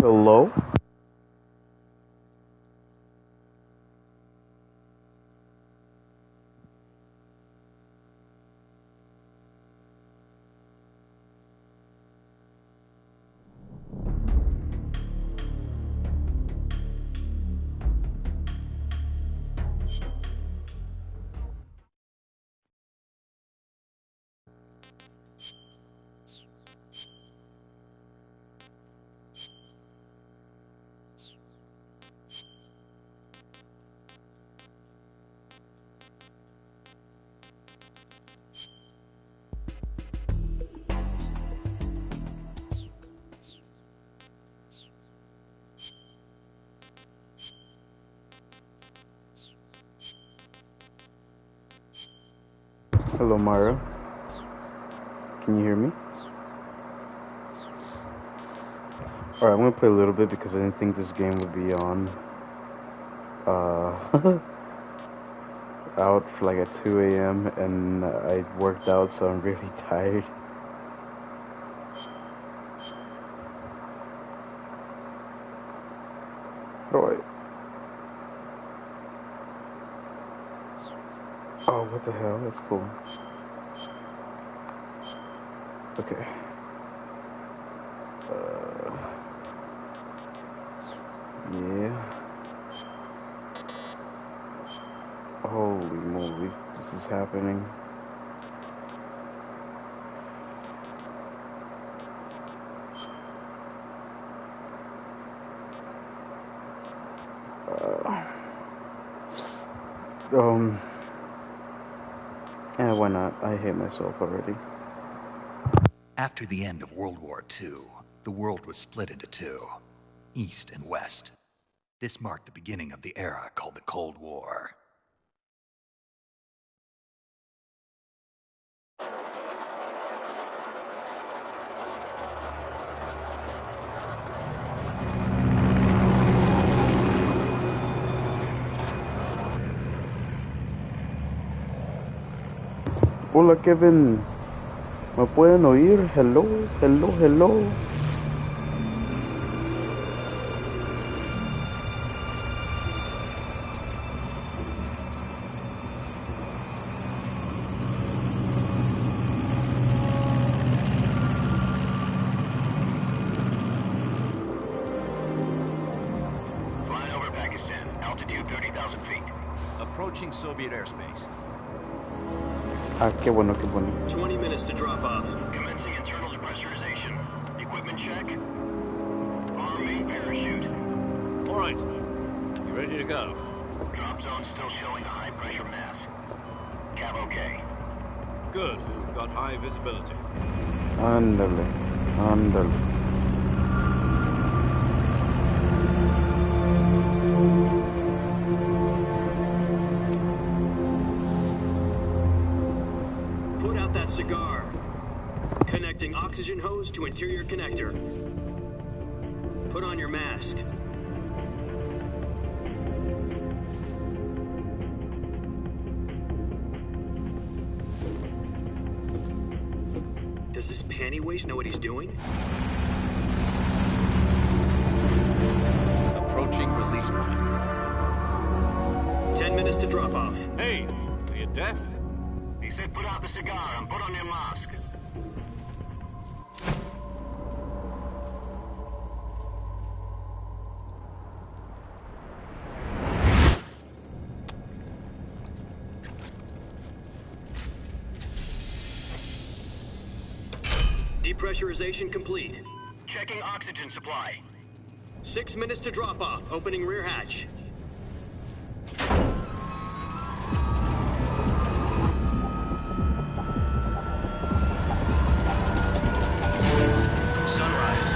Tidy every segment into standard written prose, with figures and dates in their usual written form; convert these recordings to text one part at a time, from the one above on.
Hello? Hello, Mara. Can you hear me? Alright, I'm gonna play a little bit because I didn't think this game would be on. Out for like at 2 a.m. and I worked out, so I'm really tired. Alright. Oh, what the hell? That's cool. Okay. Yeah. Holy moly, this is happening. Yeah, why not? I hate myself already. After the end of World War II, the world was split into two, East and West. This marked the beginning of the era called the Cold War. Hola, Kevin. ¿Me pueden oír? Hello, hello, hello. Flying over Pakistan, altitude 30,000 feet. Approaching Soviet airspace. Ah, qué bueno, qué bueno. 20 minutes to drop off. Commencing internal depressurization. Equipment check. Arm main parachute. All right. You ready to go? Drop zone still showing a high pressure mass. Cab okay. Good. We've got high visibility. Ándale, ándale. Put out that cigar. Connecting oxygen hose to interior connector. Put on your mask. Does this panty waste know what he's doing? Approaching release point. 10 minutes to drop off. Hey, are you deaf? He said put out the cigar and put on your mask. Depressurization complete. Checking oxygen supply. 6 minutes to drop off. Opening rear hatch. Sunrise.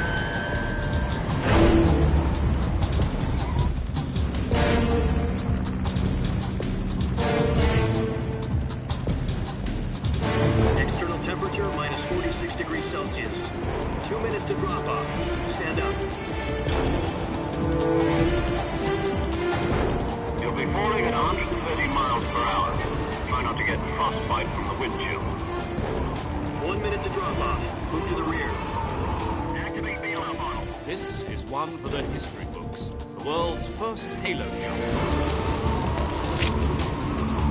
External temperature minus 46 degrees Celsius. 2 minutes to drop off. Stand up. one for the history books. The world's first halo jump.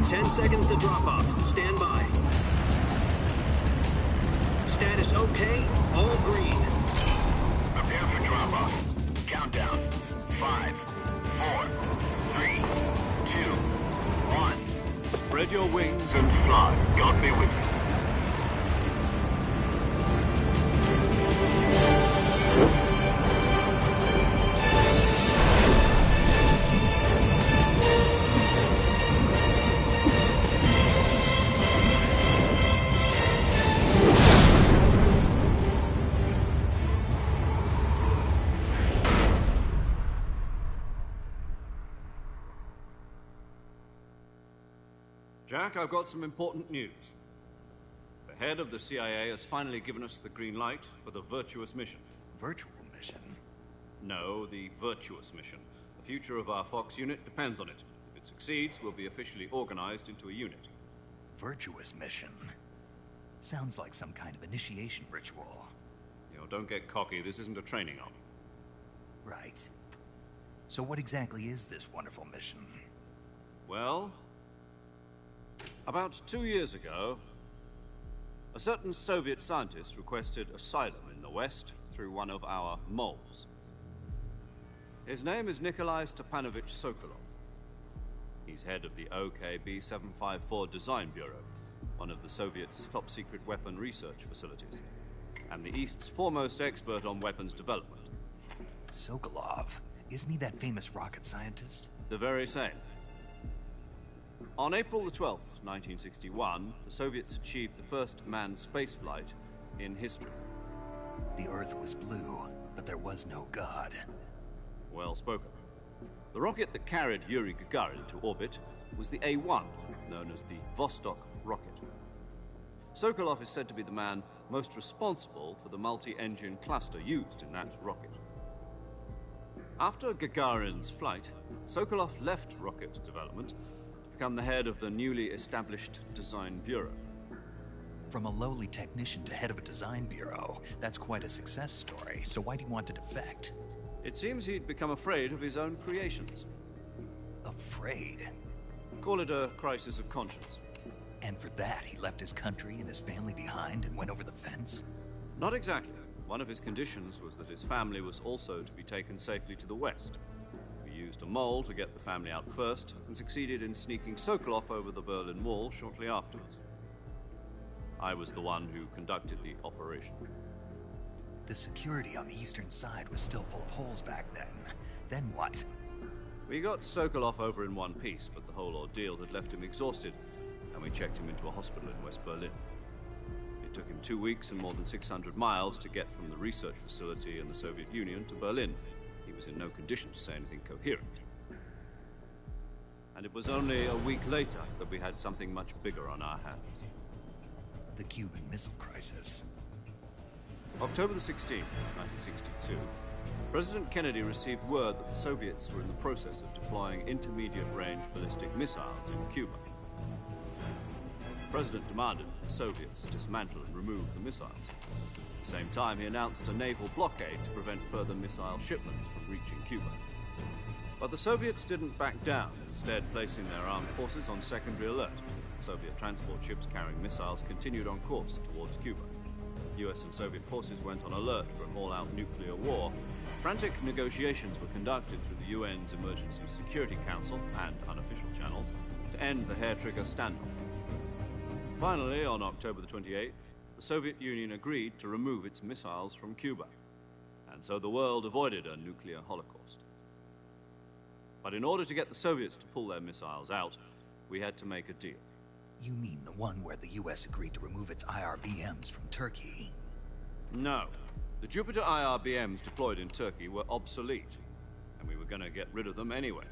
10 seconds to drop off. Stand by. Status okay. All green. Prepare for drop-off. Countdown. 5, 4, 3, 2, 1. Spread your wings And fly. God be with you. Jack, I've got some important news. The head of the CIA has finally given us the green light for the virtuous mission. Virtual mission? No, the virtuous mission. The future of our Fox unit depends on it. If it succeeds, we'll be officially organized into a unit. Virtuous mission? Sounds like some kind of initiation ritual. You know, don't get cocky. This isn't a training op. Right. So what exactly is this wonderful mission? Well, about 2 years ago, a certain Soviet scientist requested asylum in the West through one of our moles. His name is Nikolai Stepanovich Sokolov. He's head of the OKB-754 Design Bureau, one of the Soviets' top-secret weapon research facilities, and the East's foremost expert on weapons development. Sokolov? Isn't he that famous rocket scientist? The very same. On April the 12th, 1961, the Soviets achieved the first manned spaceflight in history. The Earth was blue, but there was no God. Well spoken. The rocket that carried Yuri Gagarin to orbit was the A-1, known as the Vostok rocket. Sokolov is said to be the man most responsible for the multi-engine cluster used in that rocket. After Gagarin's flight, Sokolov left rocket development to become the head of the newly established Design Bureau. From a lowly technician to head of a design bureau, that's quite a success story, so why do you want to defect? It seems he'd become afraid of his own creations. Afraid? Call it a crisis of conscience. And for that, he left his country and his family behind and went over the fence? Not exactly. One of his conditions was that his family was also to be taken safely to the West. We used a mole to get the family out first, and succeeded in sneaking Sokolov over the Berlin Wall shortly afterwards. I was the one who conducted the operation. The security on the eastern side was still full of holes back then. Then what? We got Sokolov over in one piece, but the whole ordeal had left him exhausted, and we checked him into a hospital in West Berlin. It took him 2 weeks and more than 600 miles to get from the research facility in the Soviet Union to Berlin. He was in no condition to say anything coherent. And it was only a week later that we had something much bigger on our hands. The Cuban Missile Crisis. October the 16th, 1962, President Kennedy received word that the Soviets were in the process of deploying intermediate-range ballistic missiles in Cuba. The President demanded that the Soviets dismantle and remove the missiles. At the same time, he announced a naval blockade to prevent further missile shipments from reaching Cuba. But the Soviets didn't back down, instead placing their armed forces on secondary alert. Soviet transport ships carrying missiles continued on course towards Cuba. US and Soviet forces went on alert for an all-out nuclear war. Frantic negotiations were conducted through the UN's Emergency Security Council and unofficial channels to end the hair-trigger standoff. Finally, on October the 28th, the Soviet Union agreed to remove its missiles from Cuba, and so the world avoided a nuclear holocaust. But in order to get the Soviets to pull their missiles out, we had to make a deal. You mean the one where the US agreed to remove its IRBMs from Turkey? No. The Jupiter IRBMs deployed in Turkey were obsolete, and we were going to get rid of them anyway.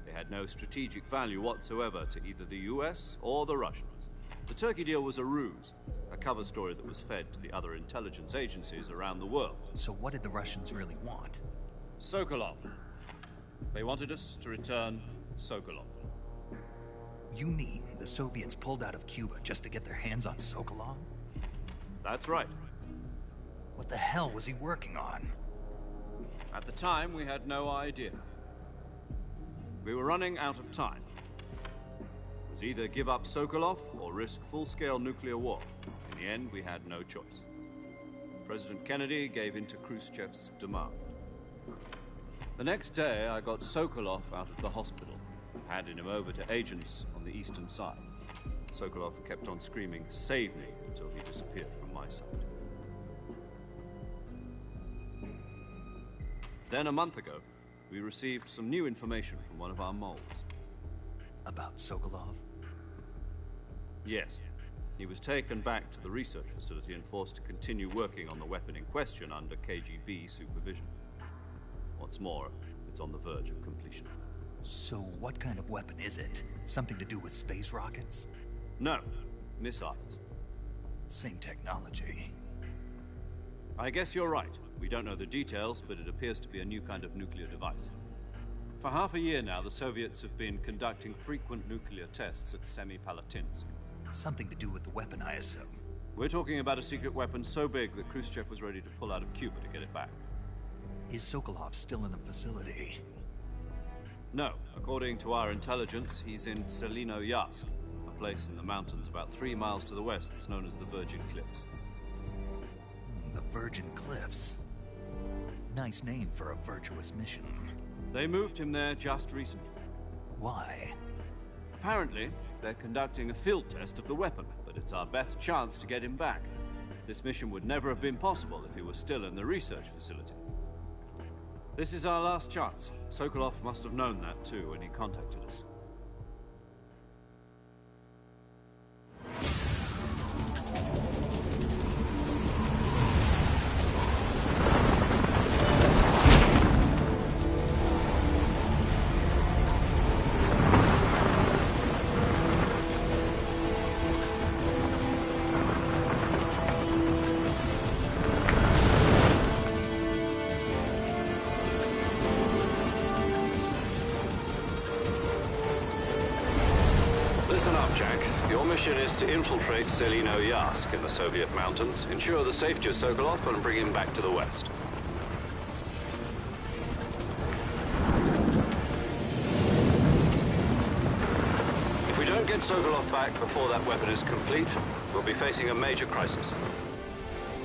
They had no strategic value whatsoever to either the US or the Russians. The Turkey deal was a ruse, a cover story that was fed to the other intelligence agencies around the world. So what did the Russians really want? Sokolov. They wanted us to return Sokolov. You mean the Soviets pulled out of Cuba just to get their hands on Sokolov? That's right. What the hell was he working on? At the time, we had no idea. We were running out of time. It was either give up Sokolov or risk full-scale nuclear war. In the end, we had no choice. President Kennedy gave in to Khrushchev's demand. The next day, I got Sokolov out of the hospital, handed him over to agents on the eastern side. Sokolov kept on screaming, "Save me," until he disappeared from my sight. Then, a month ago, we received some new information from one of our moles. About Sokolov? Yes. He was taken back to the research facility and forced to continue working on the weapon in question under KGB supervision. What's more, it's on the verge of completion. So what kind of weapon is it? Something to do with space rockets? No, missiles. Same technology. I guess you're right. We don't know the details, but it appears to be a new kind of nuclear device. For half a year now, the Soviets have been conducting frequent nuclear tests at Semipalatinsk. Something to do with the weapon, I assume. We're talking about a secret weapon so big that Khrushchev was ready to pull out of Cuba to get it back. Is Sokolov still in the facility? No. According to our intelligence, he's in Selino-Yarsk, a place in the mountains about 3 miles to the west that's known as the Virgin Cliffs. The Virgin Cliffs. Nice name for a virtuous mission. They moved him there just recently. Why? Apparently, they're conducting a field test of the weapon, but it's our best chance to get him back. This mission would never have been possible if he was still in the research facility. This is our last chance. Sokolov must have known that too when he contacted us. Listen up, Jack. Your mission is to infiltrate Selino-Yarsk in the Soviet mountains, ensure the safety of Sokolov, and bring him back to the West. If we don't get Sokolov back before that weapon is complete, we'll be facing a major crisis.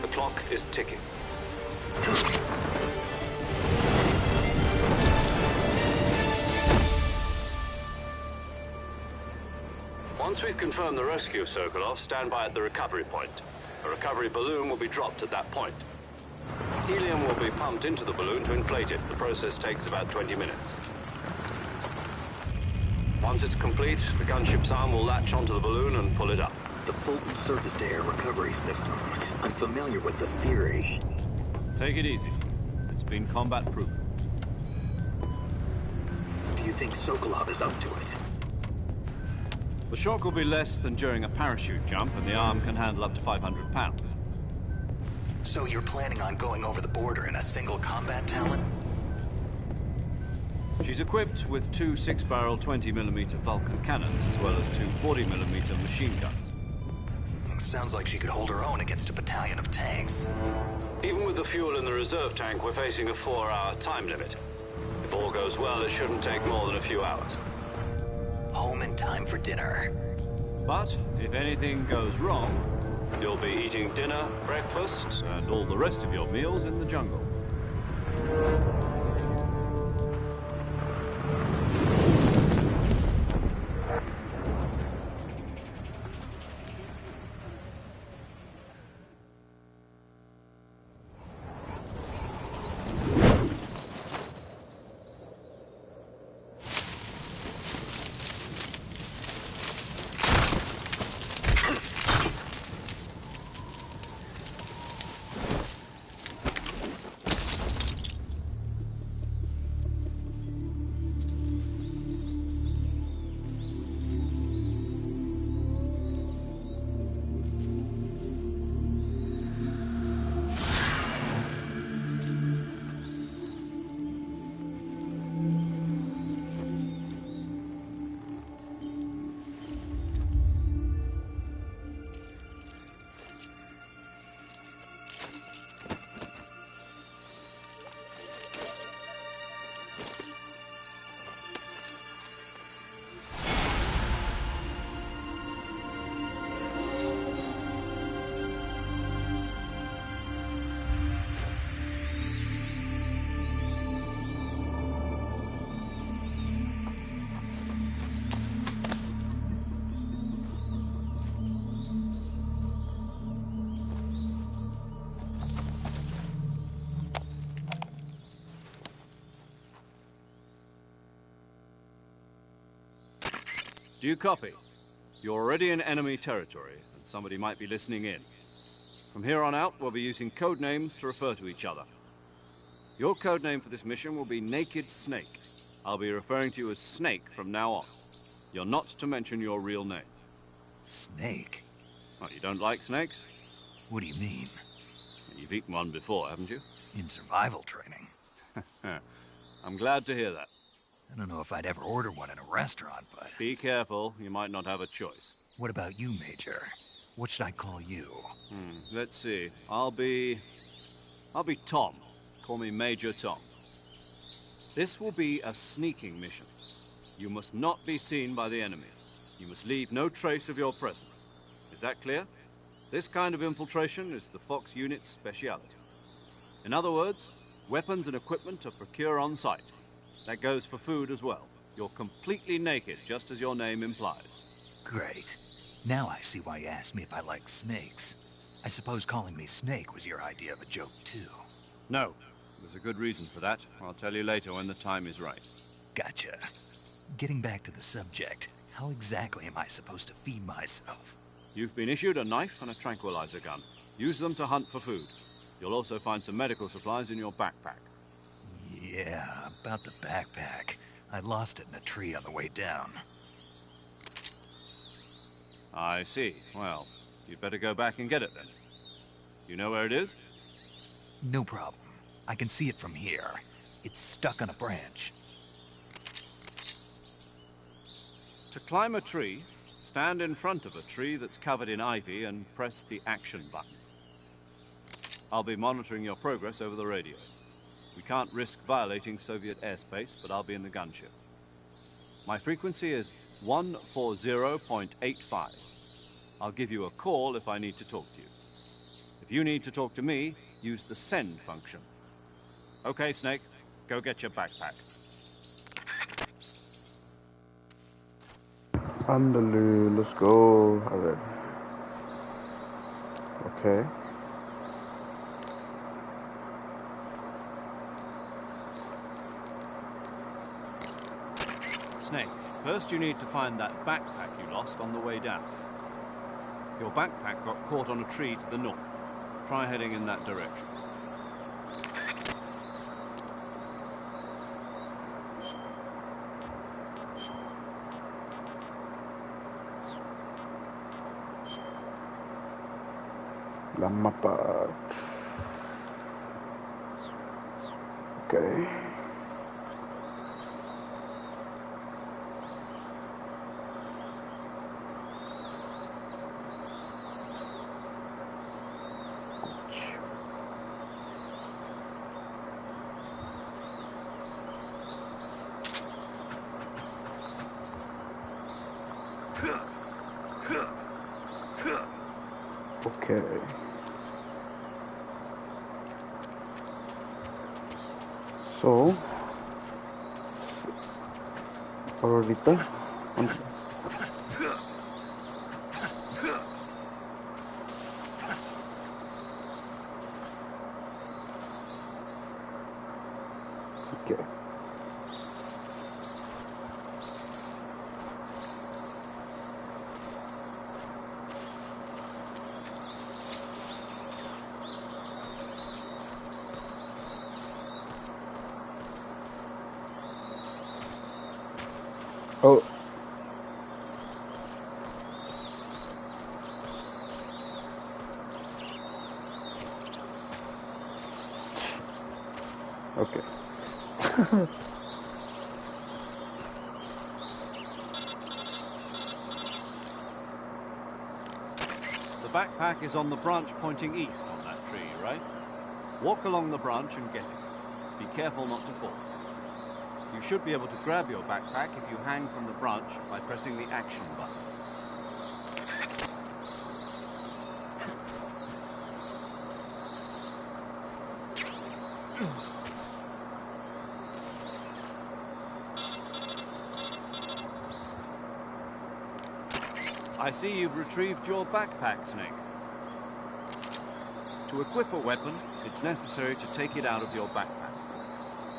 The clock is ticking. Once we've confirmed the rescue of Sokolov, stand by at the recovery point. A recovery balloon will be dropped at that point. Helium will be pumped into the balloon to inflate it. The process takes about 20 minutes. Once it's complete, the gunship's arm will latch onto the balloon and pull it up. The Fulton surface-to-air recovery system. I'm familiar with the theory. Take it easy. It's been combat-proven. Do you think Sokolov is up to it? The shock will be less than during a parachute jump, and the arm can handle up to 500 pounds. So you're planning on going over the border in a single combat talon? She's equipped with 2 6-barrel 20mm Vulcan cannons, as well as 2 40mm machine guns. Sounds like she could hold her own against a battalion of tanks. Even with the fuel in the reserve tank, we're facing a 4-hour time limit. If all goes well, it shouldn't take more than a few hours. Home in time for dinner. But if anything goes wrong, You'll be eating dinner, breakfast, and all the rest of your meals in the jungle. Do you copy? You're already in enemy territory, and somebody might be listening in. From here on out, we'll be using code names to refer to each other. Your code name for this mission will be Naked Snake. I'll be referring to you as Snake from now on. You're not to mention your real name. Snake? Oh, you don't like snakes? What do you mean? You've eaten one before, haven't you? In survival training? I'm glad to hear that. I don't know if I'd ever order one in a restaurant, but... Be careful, you might not have a choice. What about you, Major? What should I call you? Let's see. I'll be Tom. Call me Major Tom. This will be a sneaking mission. You must not be seen by the enemy. You must leave no trace of your presence. Is that clear? This kind of infiltration is the Fox unit's speciality. In other words, weapons and equipment are procured on site. That goes for food as well. You're completely naked, just as your name implies. Great. Now I see why you asked me if I like snakes. I suppose calling me Snake was your idea of a joke, too. No. There's a good reason for that. I'll tell you later when the time is right. Gotcha. Getting back to the subject, how exactly am I supposed to feed myself? You've been issued a knife and a tranquilizer gun. Use them to hunt for food. You'll also find some medical supplies in your backpack. Yeah, about the backpack. I lost it in a tree on the way down. I see. Well, you'd better go back and get it then. You know where it is? No problem. I can see it from here. It's stuck on a branch. To climb a tree, stand in front of a tree that's covered in ivy and press the action button. I'll be monitoring your progress over the radio. We can't risk violating Soviet airspace, but I'll be in the gunship. My frequency is 140.85. I'll give you a call if I need to talk to you. If you need to talk to me, use the send function. Okay, Snake, go get your backpack. Ándale, let's go. A ver. Okay. Snake, first you need to find that backpack you lost on the way down. Your backpack got caught on a tree to the north. Try heading in that direction. La mapa. Okay. Okay. So, por ahorita, okay. Oh. Okay. The backpack is on the branch pointing east on that tree, right? Walk along the branch and get it. Be careful not to fall. You should be able to grab your backpack if you hang from the branch by pressing the action button. I see you've retrieved your backpack, Snake. To equip a weapon, it's necessary to take it out of your backpack.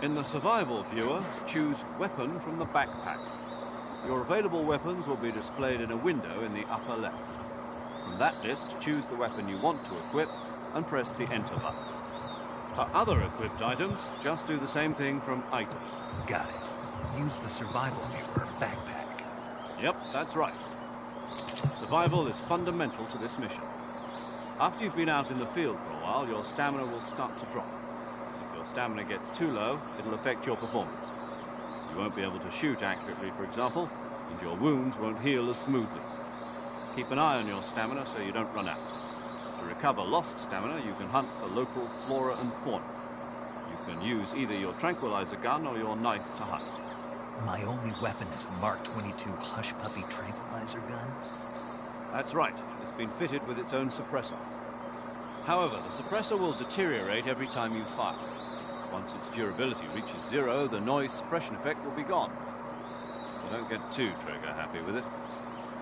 In the survival viewer, choose Weapon from the backpack. Your available weapons will be displayed in a window in the upper left. From that list, choose the weapon you want to equip and press the Enter button. For other equipped items, just do the same thing from Item. Got it. Use the survival viewer backpack. Yep, that's right. Survival is fundamental to this mission. After you've been out in the field for a while, your stamina will start to drop. If your stamina gets too low, it'll affect your performance. You won't be able to shoot accurately, for example, and your wounds won't heal as smoothly. Keep an eye on your stamina so you don't run out. To recover lost stamina, you can hunt for local flora and fauna. You can use either your tranquilizer gun or your knife to hunt. My only weapon is a Mark 22 Hush Puppy tranquilizer gun? That's right. It's been fitted with its own suppressor. However, the suppressor will deteriorate every time you fire. Once its durability reaches 0, the noise suppression effect will be gone. So don't get too trigger-happy with it.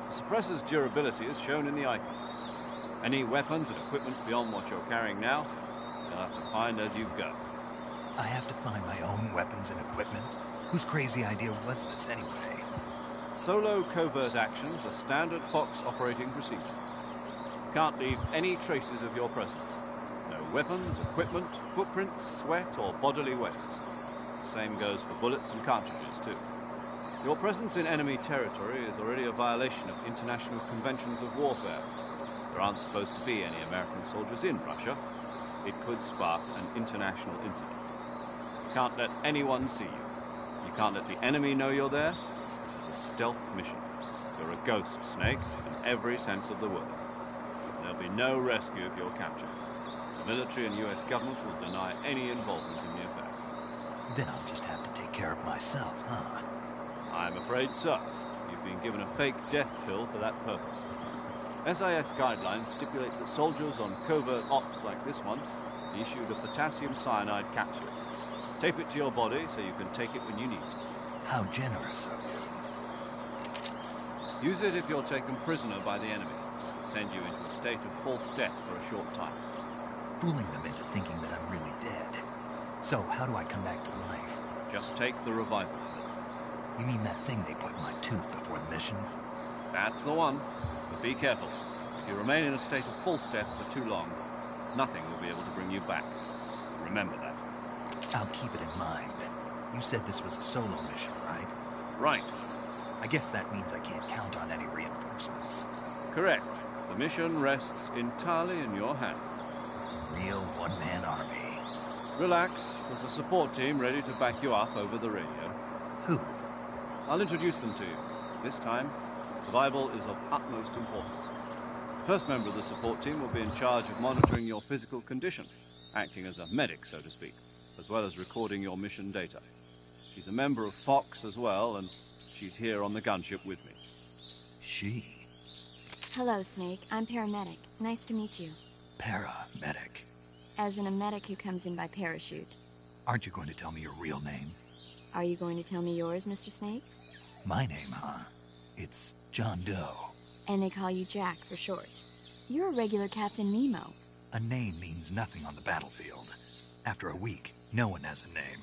The suppressor's durability is shown in the icon. Any weapons and equipment beyond what you're carrying now, you'll have to find as you go. I have to find my own weapons and equipment? Whose crazy idea was this anyway? Solo covert actions are standard Fox operating procedure. You can't leave any traces of your presence. No weapons, equipment, footprints, sweat, or bodily waste. The same goes for bullets and cartridges, too. Your presence in enemy territory is already a violation of international conventions of warfare. There aren't supposed to be any American soldiers in Russia. It could spark an international incident. You can't let anyone see you. You can't let the enemy know you're there. This is a stealth mission. You're a ghost, Snake, in every sense of the word. There'll be no rescue if you're captured. The military and US government will deny any involvement in the affair. Then I'll just have to take care of myself, huh? I'm afraid so. You've been given a fake death pill for that purpose. SIS guidelines stipulate that soldiers on covert ops like this one be issued a potassium cyanide capsule. Tape it to your body so you can take it when you need to. How generous of you. Use it if you're taken prisoner by the enemy. It'll send you into a state of false death for a short time. Fooling them into thinking that I'm really dead. So, how do I come back to life? Just take the revival. You mean that thing they put in my tooth before the mission? That's the one. But be careful. If you remain in a state of false death for too long, nothing will be able to bring you back. Remember that. I'll keep it in mind. You said this was a solo mission, right? Right. I guess that means I can't count on any reinforcements. Correct. The mission rests entirely in your hands. Real one-man army. Relax. There's a support team ready to back you up over the radio. Who? I'll introduce them to you. This time, survival is of utmost importance. The first member of the support team will be in charge of monitoring your physical condition, acting as a medic, so to speak, as well as recording your mission data. She's a member of Fox as well, and she's here on the gunship with me. She? Hello, Snake. I'm paramedic. Nice to meet you. Paramedic. As in a medic who comes in by parachute. Aren't you going to tell me your real name? Are you going to tell me yours, Mr. Snake? My name, huh? It's John Doe. And they call you Jack for short. You're a regular Captain Nemo. A name means nothing on the battlefield. After a week, no one has a name.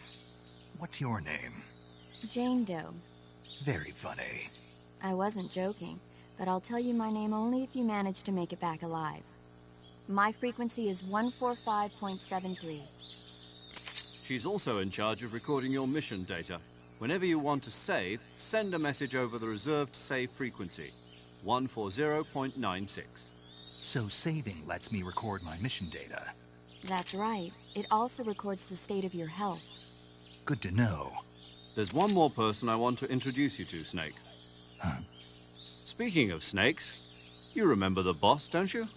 What's your name? Jane Doe. Very funny. I wasn't joking, but I'll tell you my name only if you manage to make it back alive. My frequency is 145.73. She's also in charge of recording your mission data. Whenever you want to save, send a message over the reserved save frequency, 140.96. So saving lets me record my mission data. That's right. It also records the state of your health. Good to know. There's one more person I want to introduce you to, Snake. Huh? Speaking of snakes, you remember the boss, don't you?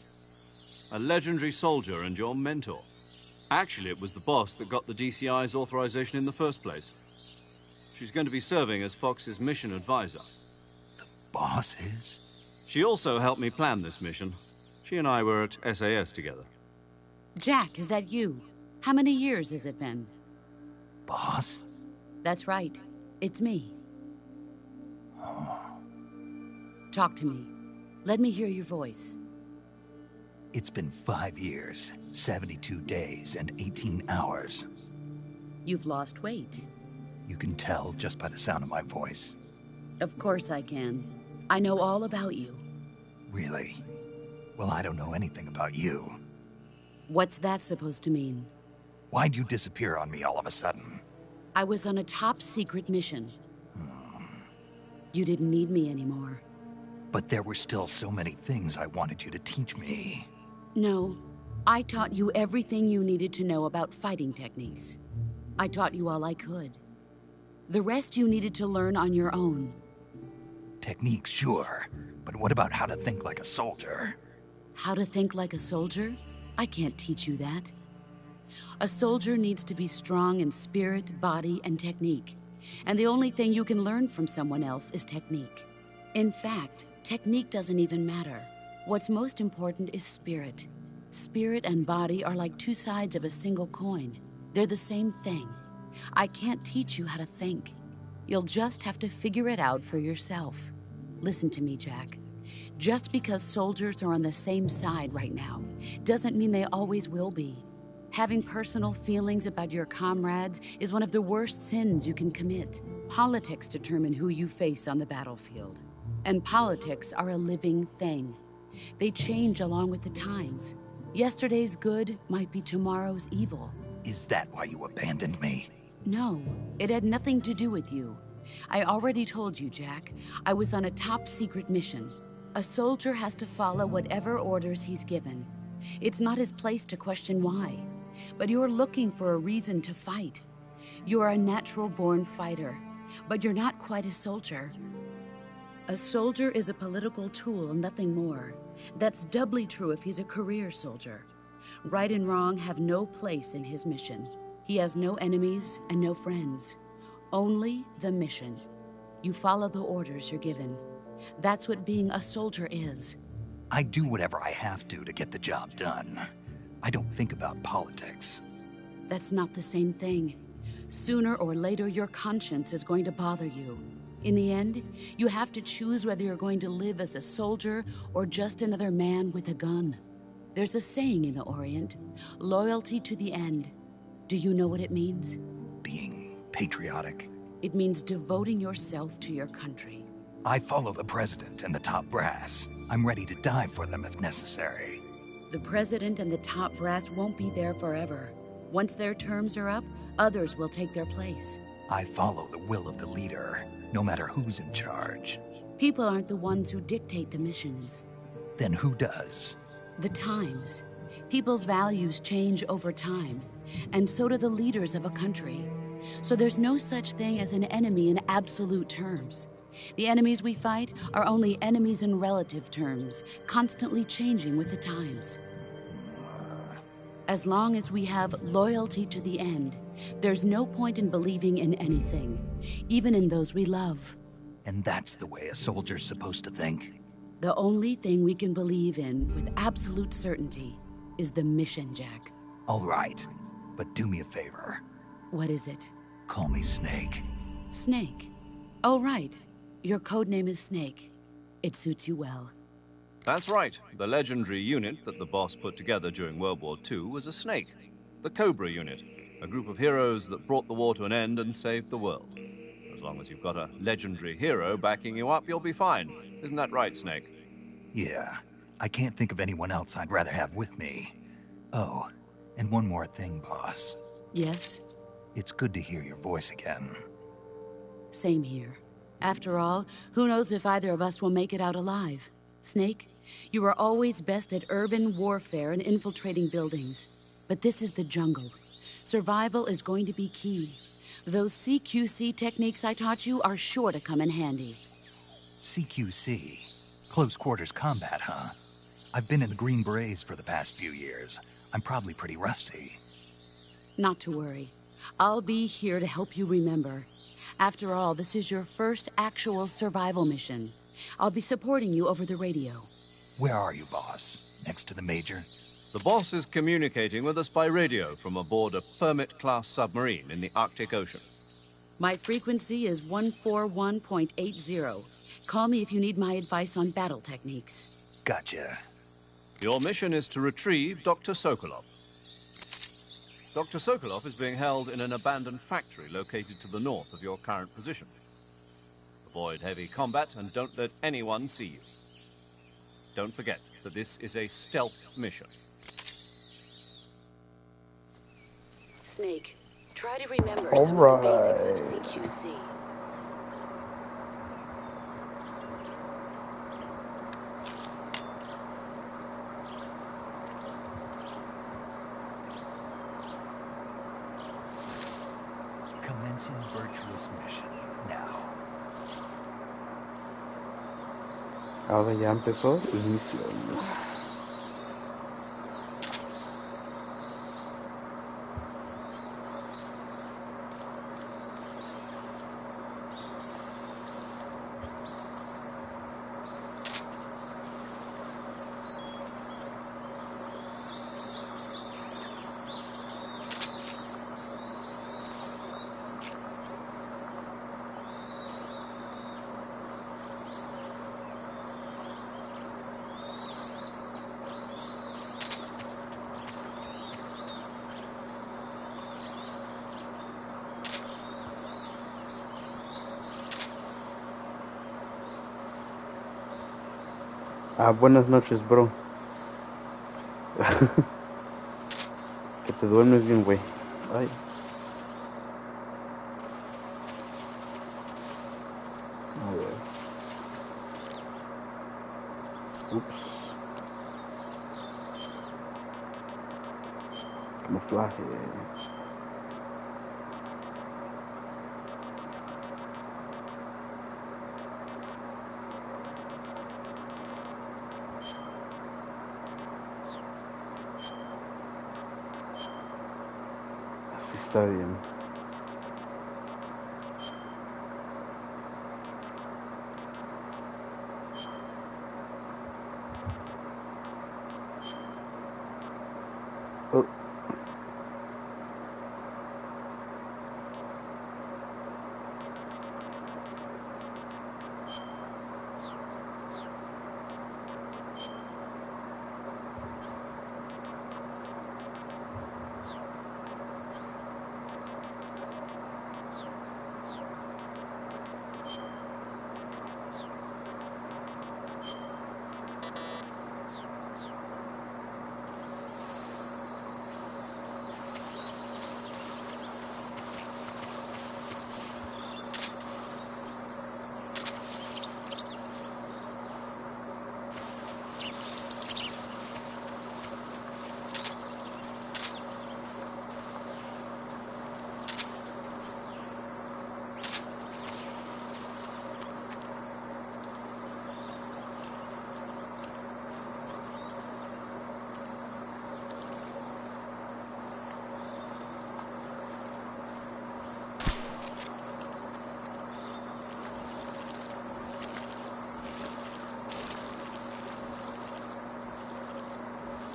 A legendary soldier and your mentor. Actually, it was the boss that got the DCI's authorization in the first place. She's going to be serving as Fox's mission advisor. The boss is? She also helped me plan this mission. She and I were at SAS together. Jack, is that you? How many years has it been? Boss? That's right. It's me. Talk to me. Let me hear your voice. It's been 5 years, 72 days, and 18 hours. You've lost weight. You can tell just by the sound of my voice. Of course I can. I know all about you. Really? Well, I don't know anything about you. What's that supposed to mean? Why'd you disappear on me all of a sudden? I was on a top-secret mission. You didn't need me anymore. But there were still so many things I wanted you to teach me. No, I taught you everything you needed to know about fighting techniques. I taught you all I could. The rest you needed to learn on your own. Techniques, sure. But what about how to think like a soldier? How to think like a soldier? I can't teach you that. A soldier needs to be strong in spirit, body, and technique. And the only thing you can learn from someone else is technique. In fact, technique doesn't even matter. What's most important is spirit. Spirit and body are like two sides of a single coin. They're the same thing. I can't teach you how to think. You'll just have to figure it out for yourself. Listen to me, Jack. Just because soldiers are on the same side right now doesn't mean they always will be. Having personal feelings about your comrades is one of the worst sins you can commit. Politics determine who you face on the battlefield. And politics are a living thing. They change along with the times. Yesterday's good might be tomorrow's evil. Is that why you abandoned me? No, it had nothing to do with you. I already told you, Jack. I was on a top-secret mission. A soldier has to follow whatever orders he's given. It's not his place to question why. But you're looking for a reason to fight. You're a natural-born fighter, but you're not quite a soldier. A soldier is a political tool, nothing more. That's doubly true if he's a career soldier. Right and wrong have no place in his mission. He has no enemies and no friends. Only the mission. You follow the orders you're given. That's what being a soldier is. I do whatever I have to get the job done. I don't think about politics. That's not the same thing. Sooner or later, your conscience is going to bother you. In the end, you have to choose whether you're going to live as a soldier or just another man with a gun. There's a saying in the Orient, loyalty to the end. Do you know what it means? Being patriotic. It means devoting yourself to your country. I follow the president and the top brass. I'm ready to die for them if necessary. The president and the top brass won't be there forever. Once their terms are up, others will take their place. I follow the will of the leader, no matter who's in charge. People aren't the ones who dictate the missions. Then who does? The times. People's values change over time, and so do the leaders of a country. So there's no such thing as an enemy in absolute terms. The enemies we fight are only enemies in relative terms, constantly changing with the times. As long as we have loyalty to the end, there's no point in believing in anything, even in those we love. And that's the way a soldier's supposed to think? The only thing we can believe in with absolute certainty is the mission, Jack. All right, but do me a favor. What is it? Call me Snake. Snake? Oh, right. Your codename is Snake. It suits you well. That's right. The legendary unit that the boss put together during World War II was a snake. The Cobra unit, a group of heroes that brought the war to an end and saved the world. As long as you've got a legendary hero backing you up, you'll be fine. Isn't that right, Snake? Yeah. I can't think of anyone else I'd rather have with me. Oh, and one more thing, boss. Yes? It's good to hear your voice again. Same here. After all, who knows if either of us will make it out alive? Snake, you are always best at urban warfare and infiltrating buildings. But this is the jungle. Survival is going to be key. Those CQC techniques I taught you are sure to come in handy. CQC? Close quarters combat, huh? I've been in the Green Berets for the past few years. I'm probably pretty rusty. Not to worry. I'll be here to help you remember. After all, this is your first actual survival mission. I'll be supporting you over the radio. Where are you, boss? Next to the Major? The boss is communicating with us by radio from aboard a Permit-class submarine in the Arctic Ocean. My frequency is 141.80. Call me if you need my advice on battle techniques. Gotcha. Your mission is to retrieve Dr. Sokolov. Dr. Sokolov is being held in an abandoned factory located to the north of your current position. Avoid heavy combat and don't let anyone see you. Don't forget that this is a stealth mission. Snake, try to remember All some of the basics of right. CQC. Commencing virtuous mission now. Ahora ya empezó inicio. Ah, buenas noches, bro. Que te duermes bien, güey. Ay. A ver. Ups. Camuflaje. Así está bien. Oh.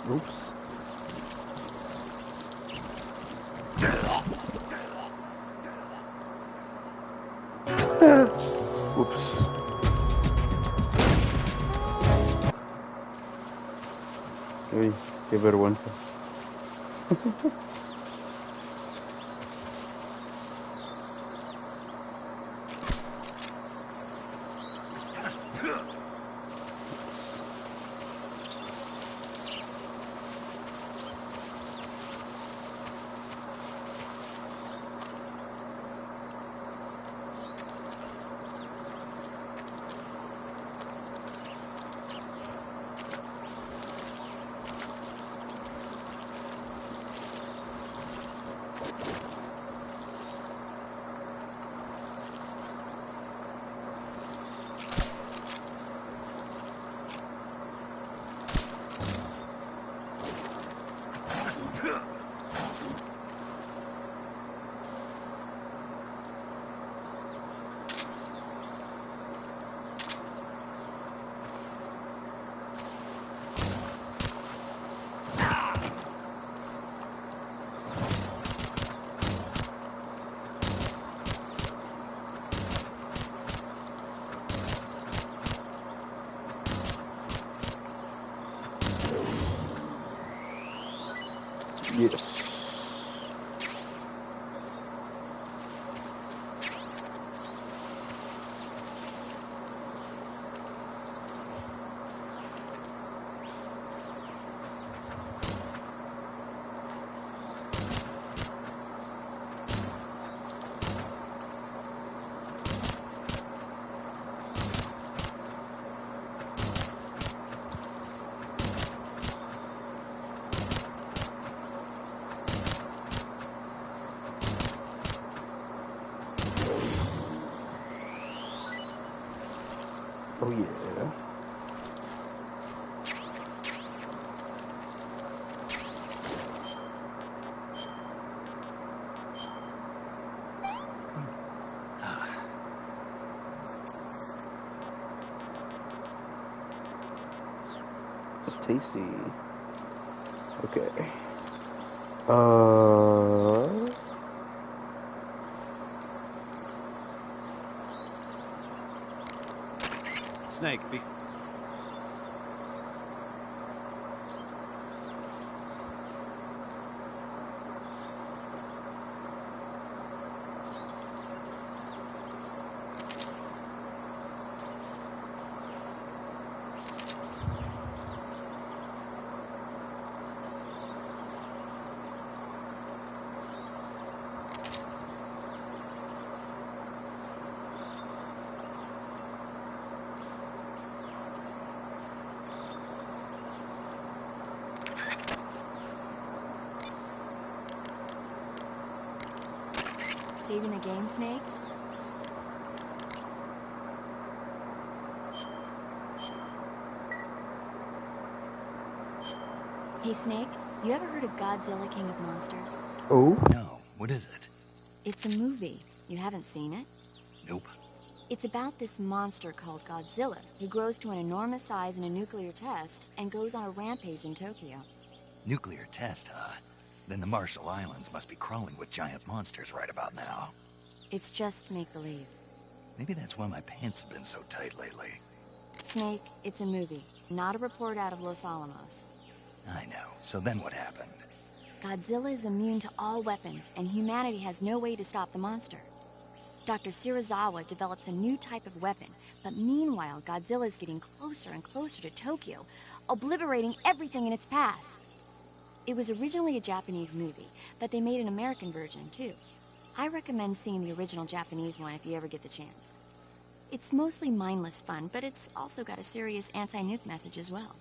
Oops. Oops. Uy, qué vergüenza. Yes. Oh yeah. It's tasty. Okay. Snake, be... Saving the game, Snake? Hey, Snake, you ever heard of Godzilla, King of Monsters? Oh. No, what is it? It's a movie. You haven't seen it? Nope. It's about this monster called Godzilla, who grows to an enormous size in a nuclear test and goes on a rampage in Tokyo. Nuclear test, huh? Then the Marshall Islands must be crawling with giant monsters right about now. It's just make-believe. Maybe that's why my pants have been so tight lately. Snake, it's a movie, not a report out of Los Alamos. I know. So then what happened? Godzilla is immune to all weapons, and humanity has no way to stop the monster. Dr. Shirazawa develops a new type of weapon, but meanwhile, Godzilla is getting closer and closer to Tokyo, obliterating everything in its path. It was originally a Japanese movie, but they made an American version, too. I recommend seeing the original Japanese one if you ever get the chance. It's mostly mindless fun, but it's also got a serious anti-nuke message as well.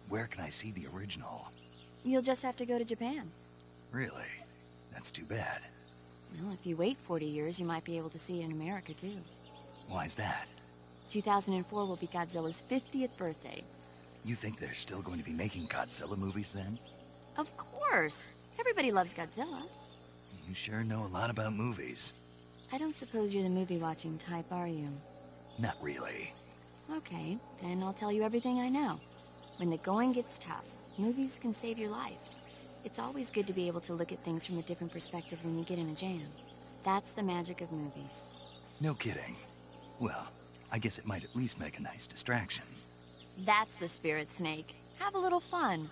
Where can I see the original? You'll just have to go to Japan. Really? That's too bad. Well, if you wait 40 years, you might be able to see it in America, too. Why's that? 2004 will be Godzilla's 50th birthday. You think they're still going to be making Godzilla movies then? Of course! Everybody loves Godzilla. You sure know a lot about movies. I don't suppose you're the movie-watching type, are you? Not really. Okay, then I'll tell you everything I know. When the going gets tough, movies can save your life. It's always good to be able to look at things from a different perspective when you get in a jam. That's the magic of movies. No kidding. Well, I guess it might at least make a nice distraction. That's the spirit, Snake. Have a little fun.